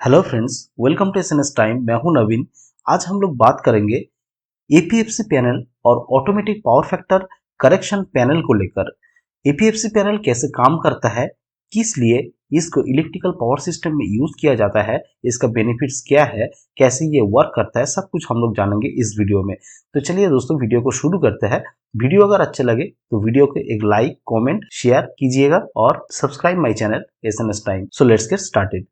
Hello friends, welcome to SNS time. मैं हूं नवीन। आज हम लोग बात करेंगे एपीएफसी पैनल और automatic power factor correction panel को लेकर। एपीएफसी पैनल कैसे काम करता है, किस लिए इसको इलेक्ट्रिकल पावर सिस्टम में यूज किया जाता है, इसका बेनिफिट्स क्या है, कैसे ये वर्क करता है, सब कुछ हम लोग जानेंगे इस वीडियो में। तो चलिए दोस्तों, वीडियो को शुरू करते हैं। वीडियो अगर अच्छे लगे तो वीडियो को एक लाइक, कमेंट, शेयर कीजिएगा और subscribe my channel SNS time. So let's get started.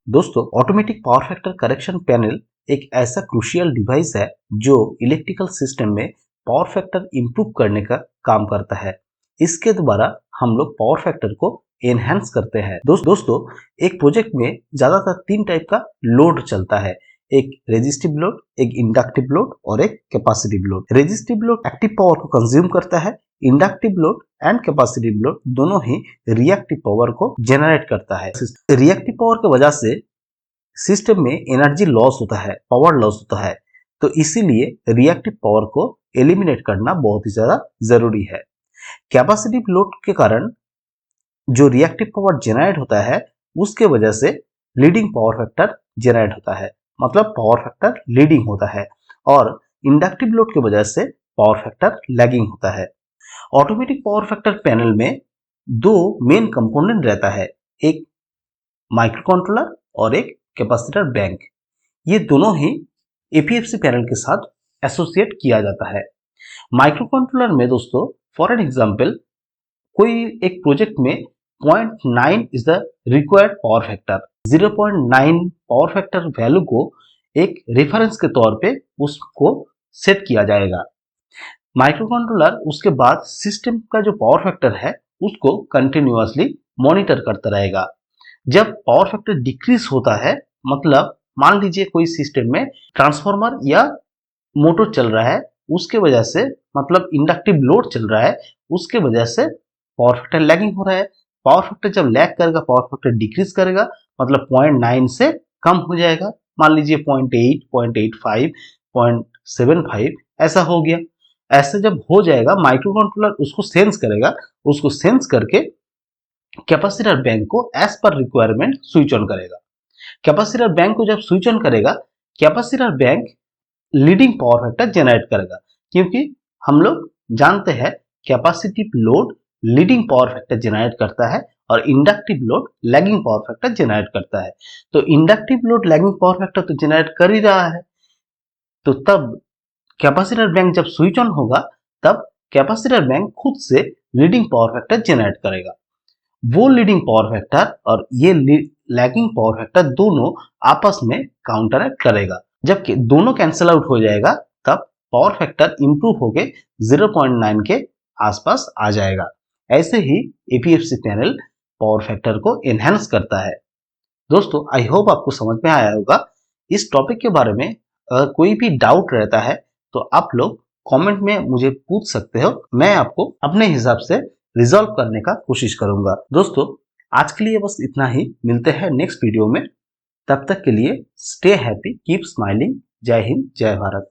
दोस्तों, automatic power factor correction panel एक ऐसा क्रूशियल डिवाइस है जो इलेक्ट्रिकल सिस्टम में पावर फैक्टर इंप्रूव करने का काम करता है। इसके द्वारा हम लोग पावर फैक्टर को एनहांस करते हैं। दोस्तों, एक प्रोजेक्ट में ज्यादातर तीन टाइप का लोड चलता है। एक रेजिस्टिव लोड, एक इंडक्टिव लोड और एक capacitive load. Resistive load active power को कंज्यूम करता है। Inductive load and capacitive load दोनों ही रिएक्टिव पावर को जनरेट करता है। रिएक्टिव पावर की वजह से सिस्टम में एनर्जी लॉस होता है, पावर लॉस होता है, तो इसीलिए रिएक्टिव पावर को एलिमिनेट करना बहुत ही ज्यादा जरूरी है। कैपेसिटिव लोड के कारण जो रिएक्टिव पावर जनरेट होता है उसके वजह से लीडिंग पावर फैक्टर जनरेट होता है, मतलब पावर फैक्टर लीडिंग होता है। और इंडक्टिव लोड की वजह से पावर फैक्टर लैगिंग होता है। ऑटोमेटिक पावर फैक्टर पैनल में दो मेन कंपोनेंट रहता है, एक माइक्रो कंट्रोलर और एक कैपेसिटर बैंक। ये दोनों ही एपीएफसी पैनल के साथ एसोसिएट किया जाता है। माइक्रो कंट्रोलर में दोस्तों, फॉर एन एग्जांपल, कोई एक प्रोजेक्ट में 0.9 is the required power factor. 0.9 power factor value को एक रेफरेंस के तौर पे उसको सेट किया जाएगा। माइक्रो कंट्रोलर उसके बाद सिस्टम का जो पावर फैक्टर है उसको कंटिन्यूअसली मॉनिटर करता रहेगा। जब पावर फैक्टर डिक्रीज होता है, मतलब मान लीजिए कोई सिस्टम में ट्रांसफार्मर या मोटर चल रहा है, उसके वजह से, मतलब इंडक्टिव लोड चल रहा है, उसके वजह से पावर फैक्टर लैगिंग हो रहा है। पावर फैक्टर जब लैग करेगा, पावर फैक्टर डिक्रीज करेगा, मतलब 0.9 से कम हो जाएगा। मान लीजिए 0.8, 0.85, 0.75 ऐसा हो गया। ऐसे जब हो जाएगा, माइक्रो कंट्रोलर उसको सेंस करेगा। उसको सेंस करके कैपेसिटर बैंक को एज पर रिक्वायरमेंट स्विच ऑन करेगा। कैपेसिटर बैंक को जब स्विच ऑन करेगा, capacitor bank leading power factor generate करेगा, क्योंकि हम लोग जानते हैं capacitive load leading power factor generate करता है और inductive load lagging power factor generate करता है। तो inductive load lagging power factor तो जनरेट कर ही रहा है, तो तब कैपेसिटर बैंक जब स्विच ऑन होगा, तब कैपेसिटर बैंक खुद से लीडिंग पावर फैक्टर जनरेट करेगा। वो लीडिंग पावर फैक्टर और ये लैगिंग पावर फैक्टर दोनों आपस में काउंटरएक्ट करेगा। जब दोनों कैंसिल आउट हो जाएगा, तब पावर फैक्टर इंप्रूव होके 0.9 के आसपास आ जाएगा। ऐसे ही एपीएफसी पैनल पावर फैक्टर को एनहांस करता है। दोस्तों, आई होप आपको समझ में आया होगा। इस टॉपिक के बारे में अगर कोई भी डाउट रहता है तो आप लोग कमेंट में मुझे पूछ सकते हो। मैं आपको अपने हिसाब से रिजॉल्व करने का कोशिश करूंगा। दोस्तों, आज के लिए बस इतना ही। मिलते हैं नेक्स्ट वीडियो में। तब तक के लिए स्टे हैप्पी, कीप स्माइलिंग। जय हिंद, जय भारत।